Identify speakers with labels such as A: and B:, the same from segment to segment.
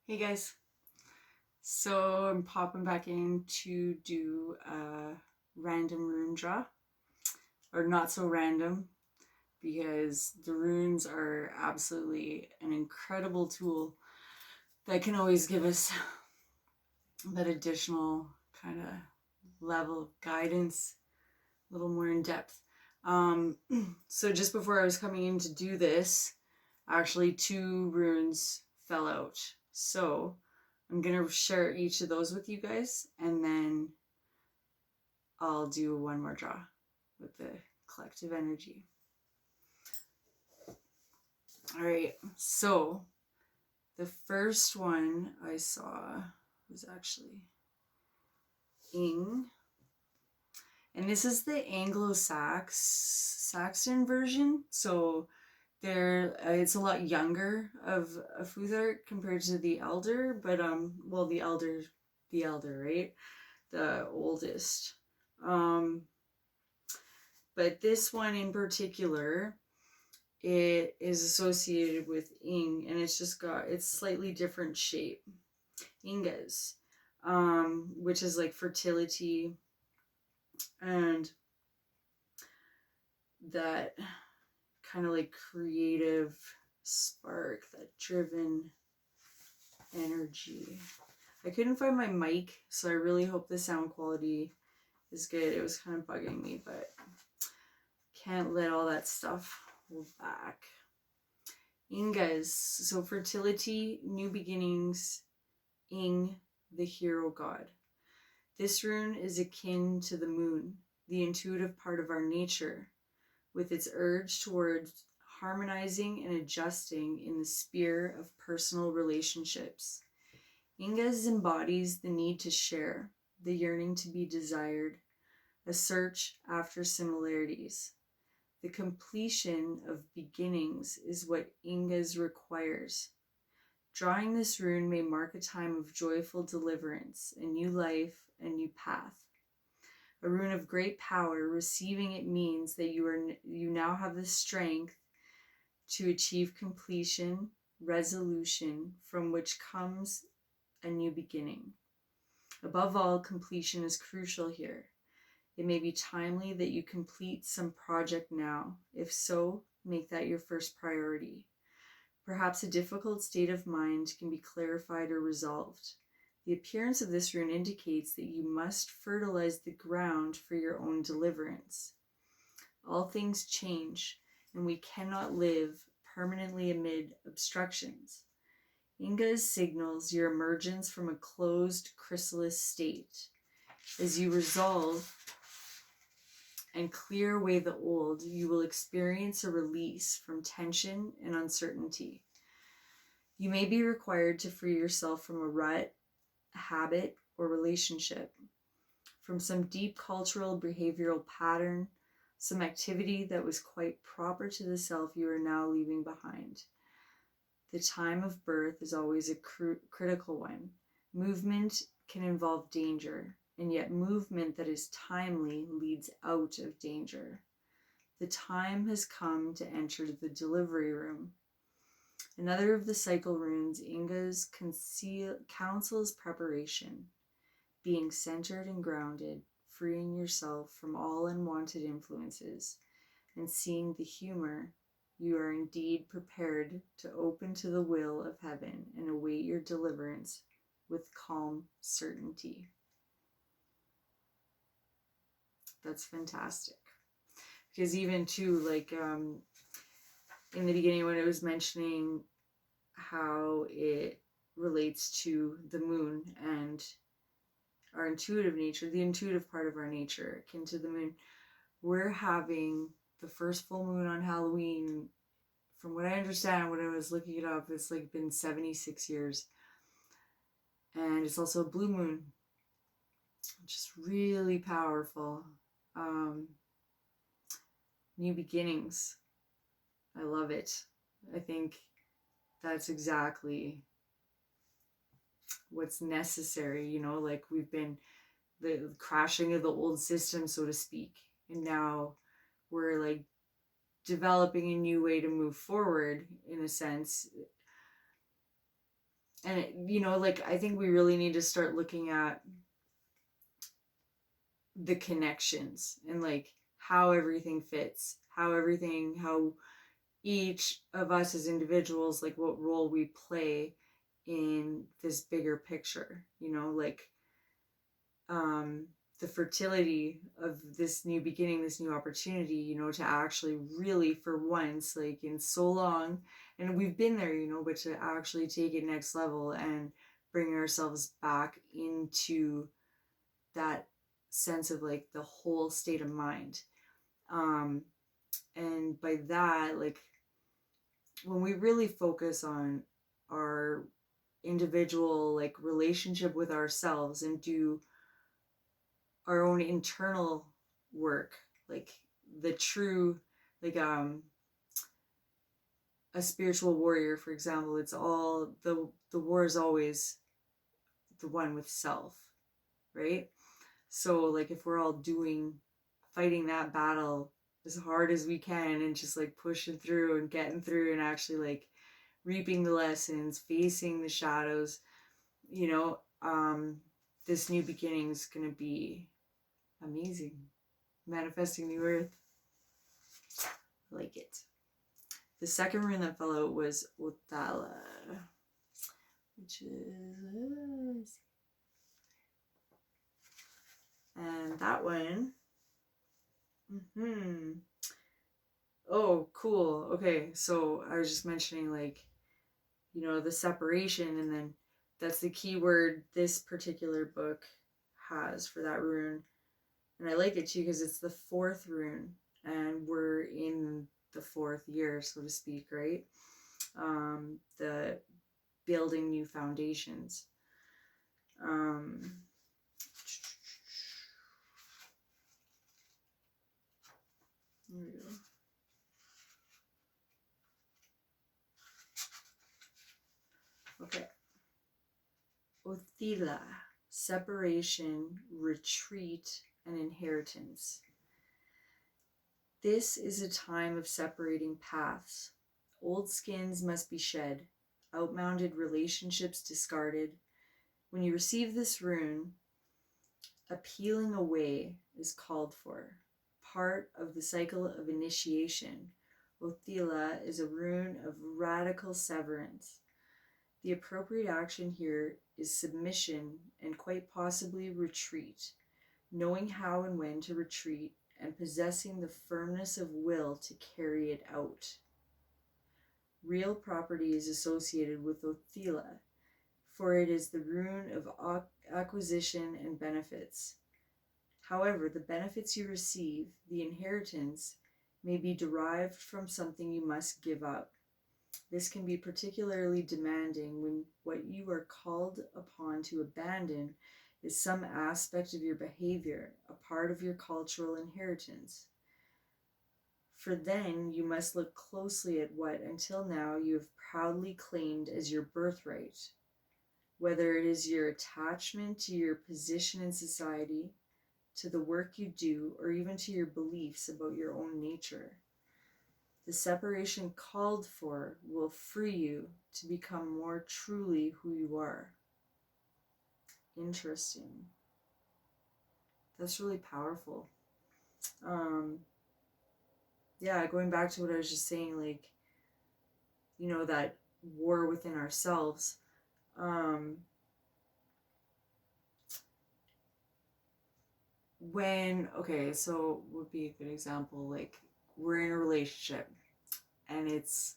A: Hey guys, so I'm popping back in to do a random rune draw, or not so random, because the runes are absolutely an incredible tool that can always give us that additional kind of level of guidance, a little more in depth. Um, so just before I was coming in to do this, actually two runes fell out. So I'm going to share each of those with you guys, and then I'll do one more draw with the collective energy. All right, so the first one I saw was actually Ing, and this is the Anglo-Saxon version. So it's a lot younger of a Futhark compared to the Elder, but well, the Elder, right? The oldest. But this one in particular, it is associated with Ing, and it's slightly different shape. Ingas, which is like fertility and that kind of like creative spark, that driven energy. I couldn't find my mic, so I really hope the sound quality is good. It was kind of bugging me, but can't let all that stuff hold back. Ingas, so fertility, new beginnings, Ing, the hero god. This rune is akin to the moon, the intuitive part of our nature, with its urge towards harmonizing and adjusting in the sphere of personal relationships. Ingas embodies the need to share, the yearning to be desired, a search after similarities. The completion of beginnings is what Ingas requires. Drawing this rune may mark a time of joyful deliverance, a new life, a new path. A rune of great power, receiving it means that you now have the strength to achieve completion, resolution, from which comes a new beginning. Above all, completion is crucial here. It may be timely that you complete some project now. If so, make that your first priority. Perhaps a difficult state of mind can be clarified or resolved. The appearance of this rune indicates that you must fertilize the ground for your own deliverance. All things change, and we cannot live permanently amid obstructions. Ingas signals your emergence from a closed chrysalis state. As you resolve and clear away the old, you will experience a release from tension and uncertainty. You may be required to free yourself from a rut, a habit, or relationship, from some deep cultural behavioral pattern, some activity that was quite proper to the self you are now leaving behind. The time of birth is always a critical one. Movement can involve danger, and yet movement that is timely leads out of danger. The time has come to enter the delivery room. Another of the cycle runes, Ingas, counsels preparation, being centered and grounded, freeing yourself from all unwanted influences, and seeing the humor. You are indeed prepared to open to the will of heaven and await your deliverance with calm certainty. That's fantastic. Because even too, like in the beginning when it was mentioning how it relates to the moon and our intuitive nature, the intuitive part of our nature, akin to the moon, we're having the first full moon on Halloween. From what I understand, when I was looking it up, it's like been 76 years. And it's also a blue moon, which is really powerful. New beginnings. I love it. I think that's exactly what's necessary, you know, like we've been the crashing of the old system, so to speak. And now we're like developing a new way to move forward, in a sense. And you know, like, I think we really need to start looking at the connections and like how everything fits, how each of us as individuals, like what role we play in this bigger picture, you know, like the fertility of this new beginning, this new opportunity, you know, to actually really for once, like in so long, and we've been there, you know, but to actually take it next level and bring ourselves back into that sense of like the whole state of mind. And by that, like when we really focus on our individual like relationship with ourselves and do our own internal work, like the true, like a spiritual warrior, for example, it's all the war is always the one with self, right? So like if we're all fighting that battle as hard as we can and just like pushing through and getting through and actually like reaping the lessons, facing the shadows, you know, this new beginning is gonna be amazing. Manifesting the earth. I like it. The second rune that fell out was Ophthila, which is, and that one, oh, cool. Okay, so I was just mentioning, like, you know, the separation, and then that's the key word this particular book has for that rune. And I like it too because it's the fourth rune, and we're in the fourth year, so to speak, right? The building new foundations. There we go. Okay. Ophthila, separation, retreat, and inheritance. This is a time of separating paths. Old skins must be shed, outmounted relationships discarded. When you receive this rune, a peeling away is called for. Part of the cycle of initiation, Ophthila is a rune of radical severance. The appropriate action here is submission and quite possibly retreat, knowing how and when to retreat and possessing the firmness of will to carry it out. Real property is associated with Ophthila, for it is the rune of acquisition and benefits. However, the benefits you receive, the inheritance, may be derived from something you must give up. This can be particularly demanding when what you are called upon to abandon is some aspect of your behavior, a part of your cultural inheritance. For then you must look closely at what until now you have proudly claimed as your birthright, whether it is your attachment to your position in society, to the work you do, or even to your beliefs about your own nature. The separation called for will free you to become more truly who you are. Interesting. That's really powerful. Yeah, going back to what I was just saying, like, you know, that war within ourselves. Okay, so would be a good example, like, we're in a relationship and it's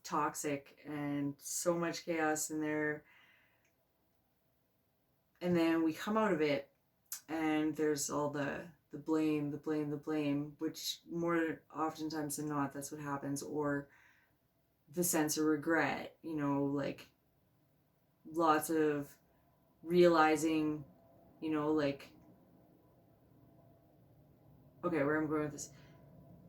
A: toxic and so much chaos in there, and then we come out of it and there's all the blame, which more oftentimes than not that's what happens, or the sense of regret, you know, like lots of realizing, you know, like, okay, where I'm going with this,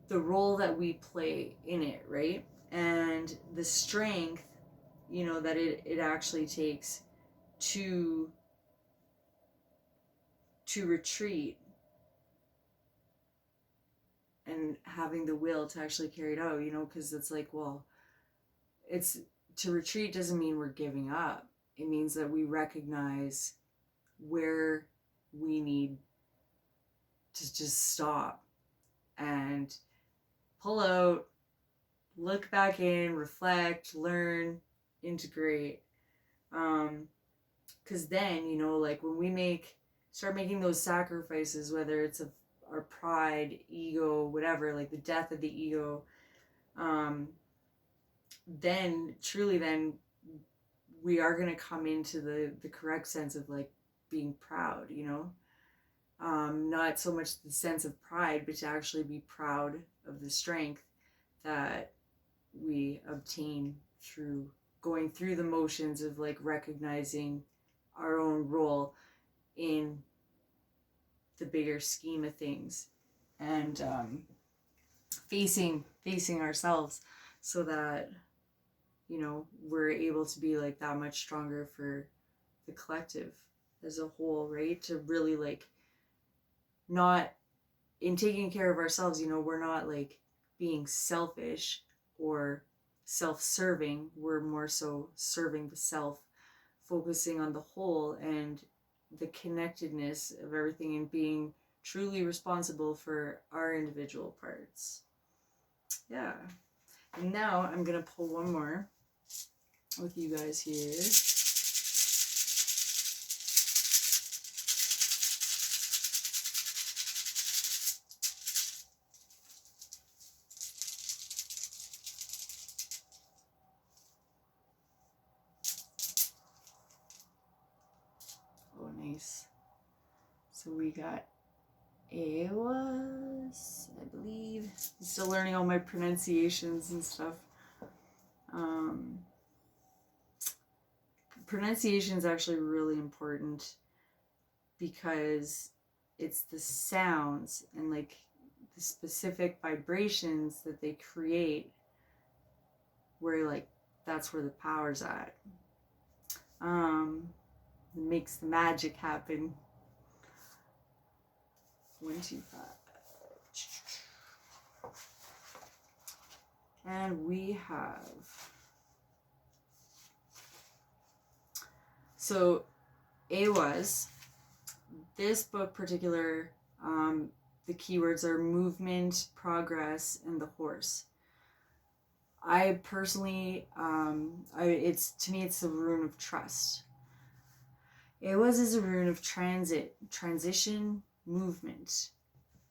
A: the role that we play in it, right? And the strength, you know, that it actually takes to retreat and having the will to actually carry it out, you know, because it's like, well, it's to retreat doesn't mean we're giving up. it means that we recognize where we need to just stop and pull out, look back in, reflect, learn, integrate. Because then, you know, like when we start making those sacrifices, whether it's of our pride, ego, whatever, like the death of the ego, then truly, then we are going to come into the correct sense of like being proud, you know. Not so much the sense of pride, but to actually be proud of the strength that we obtain through going through the motions of like recognizing our own role in the bigger scheme of things, and facing ourselves, so that, you know, we're able to be like that much stronger for the collective as a whole, right? To really like, not in taking care of ourselves, you know, we're not like being selfish or self-serving. We're more so serving the self, focusing on the whole and the connectedness of everything, and being truly responsible for our individual parts. Yeah. And now I'm going to pull one more with you guys here. Oh, nice. So we got Awas, I believe. I'm still learning all my pronunciations and stuff. Pronunciation is actually really important, because it's the sounds and like the specific vibrations that they create, where like that's where the power's at. It makes the magic happen. 1, 2, 5. And we have, so Awas, this book particular, the keywords are movement, progress, and the horse. I personally, it's, to me, it's the rune of trust. Awas is a rune of transition, movement,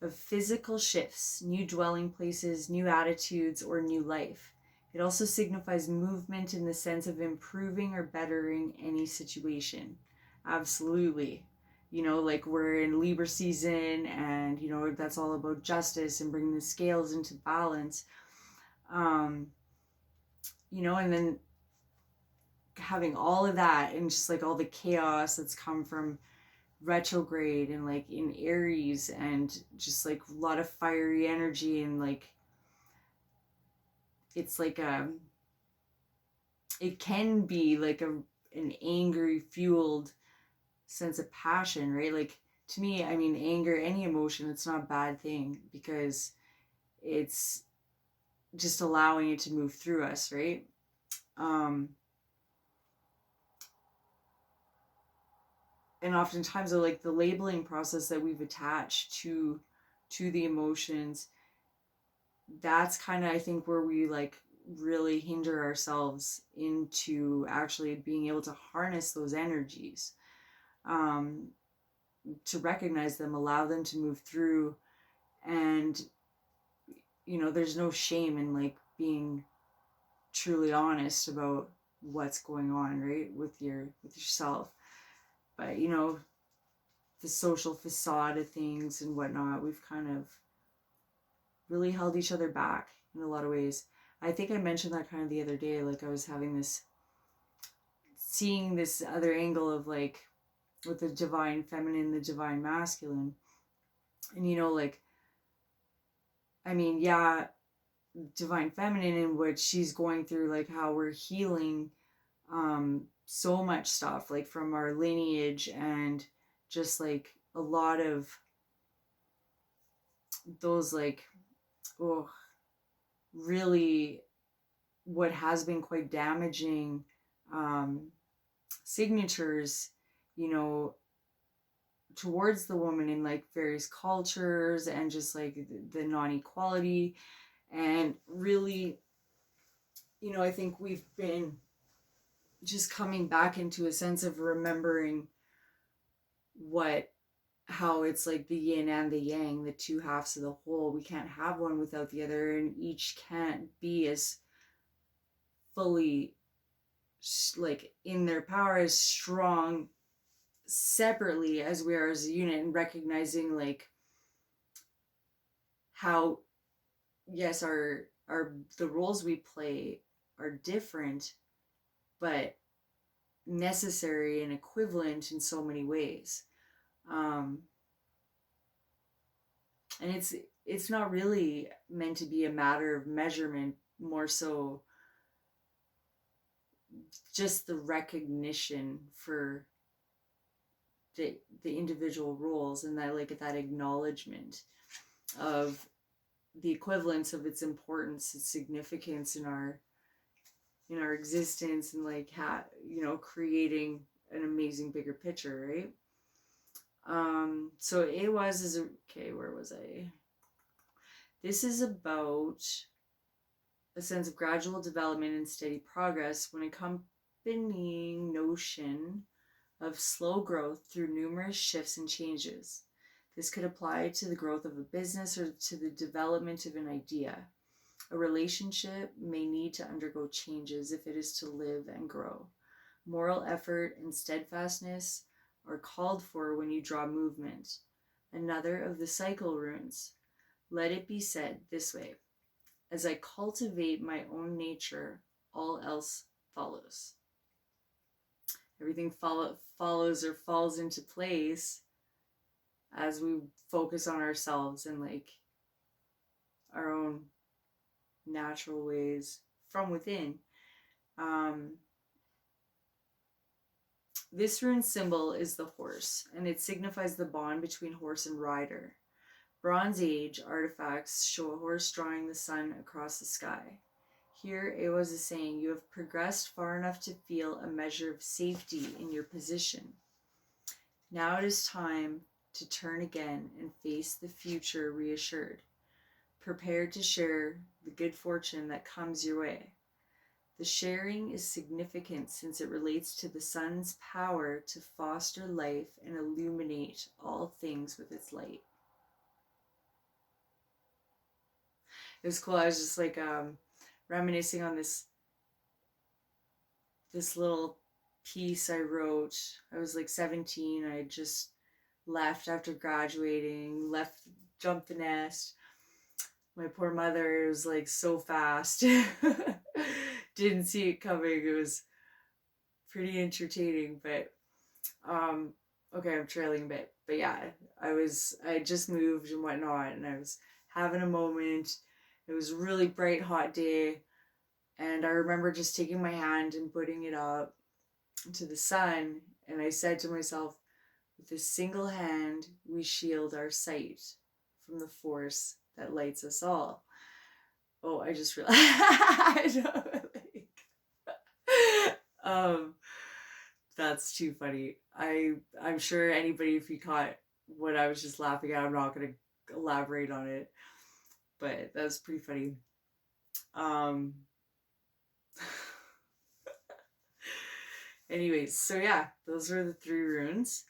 A: of physical shifts, new dwelling places, new attitudes, or new life. It also signifies movement in the sense of improving or bettering any situation. Absolutely. You know, like we're in Libra season, and, you know, that's all about justice and bringing the scales into balance. You know, and then having all of that and just like all the chaos that's come from retrograde and like in Aries, and just like a lot of fiery energy, and like it's like it can be like an angry fueled sense of passion, right? Like to me, I mean, anger, any emotion, it's not a bad thing, because it's just allowing it to move through us, right? And oftentimes like the labeling process that we've attached to the emotions, that's kind of, I think, where we like really hinder ourselves into actually being able to harness those energies, to recognize them, allow them to move through. And, you know, there's no shame in like being truly honest about what's going on, right, with yourself. But, you know, the social facade of things and whatnot, we've kind of really held each other back in a lot of ways. I think I mentioned that kind of the other day, like I was seeing this other angle of like with the divine feminine, the divine masculine. And, you know, like, I mean, yeah, divine feminine, in which she's going through like how we're healing so much stuff like from our lineage, and just like a lot of those like, oh, really what has been quite damaging signatures, you know, towards the woman in like various cultures, and just like the non-equality. And really, you know, I think we've been just coming back into a sense of remembering how it's like the yin and the yang, the two halves of the whole. We can't have one without the other, and each can't be as fully like in their power, as strong separately as we are as a unit, and recognizing like how, yes, our the roles we play are different, but necessary and equivalent in so many ways. um and it's not really meant to be a matter of measurement, more so just the recognition for the individual roles, and that like that acknowledgement of the equivalence of its importance and significance in our existence, and like you know, creating an amazing bigger picture, right? So it was is okay, where was I? This is about a sense of gradual development and steady progress when accompanying notion of slow growth through numerous shifts and changes. This could apply to the growth of a business or to the development of an idea. A relationship may need to undergo changes if it is to live and grow. Moral effort and steadfastness are called for when you draw movement. Another of the cycle runes. Let it be said this way: as I cultivate my own nature, all else follows. Everything follows or falls into place as we focus on ourselves and like our own natural ways from within. This rune symbol is the horse, and it signifies the bond between horse and rider. Bronze Age artifacts show a horse drawing the sun across the sky. Here, Ewas is saying you have progressed far enough to feel a measure of safety in your position. Now it is time to turn again and face the future reassured, prepared to share the good fortune that comes your way. The sharing is significant since it relates to the sun's power to foster life and illuminate all things with its light. It was cool. I was just like reminiscing on this little piece I wrote. I was like 17. I just left after graduating, jumped the nest. My poor mother, it was like so fast. Didn't see it coming. It was pretty entertaining, but okay, I'm trailing a bit. But yeah, I just moved and whatnot, and I was having a moment. It was a really bright, hot day, and I remember just taking my hand and putting it up to the sun, and I said to myself, with a single hand, we shield our sight from the force that lights us all. Oh, I just realized. That's too funny. I'm sure anybody, if you caught what I was just laughing at, I'm not going to elaborate on it, but that was pretty funny. Anyways, so yeah, those were the 3 runes,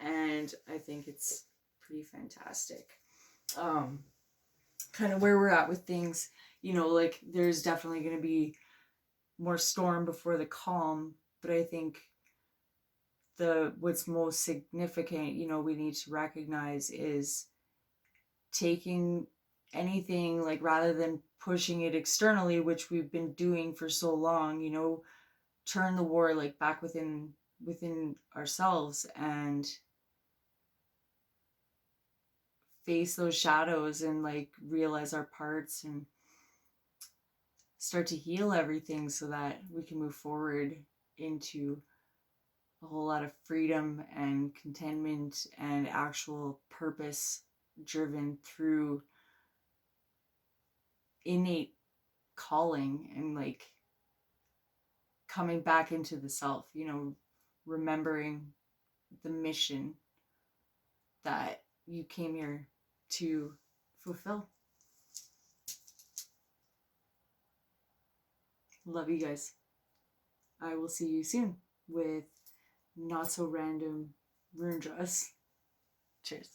A: and I think it's pretty fantastic. Kind of where we're at with things, you know, like there's definitely going to be more storm before the calm, but I think what's most significant, you know, we need to recognize is taking anything, like rather than pushing it externally, which we've been doing for so long, you know, turn the war like back within ourselves and face those shadows and like realize our parts and start to heal everything so that we can move forward into a whole lot of freedom and contentment and actual purpose driven through innate calling and like coming back into the self, you know, remembering the mission that you came here to fulfill. Love you guys. I will see you soon with not so random rune draws. Cheers.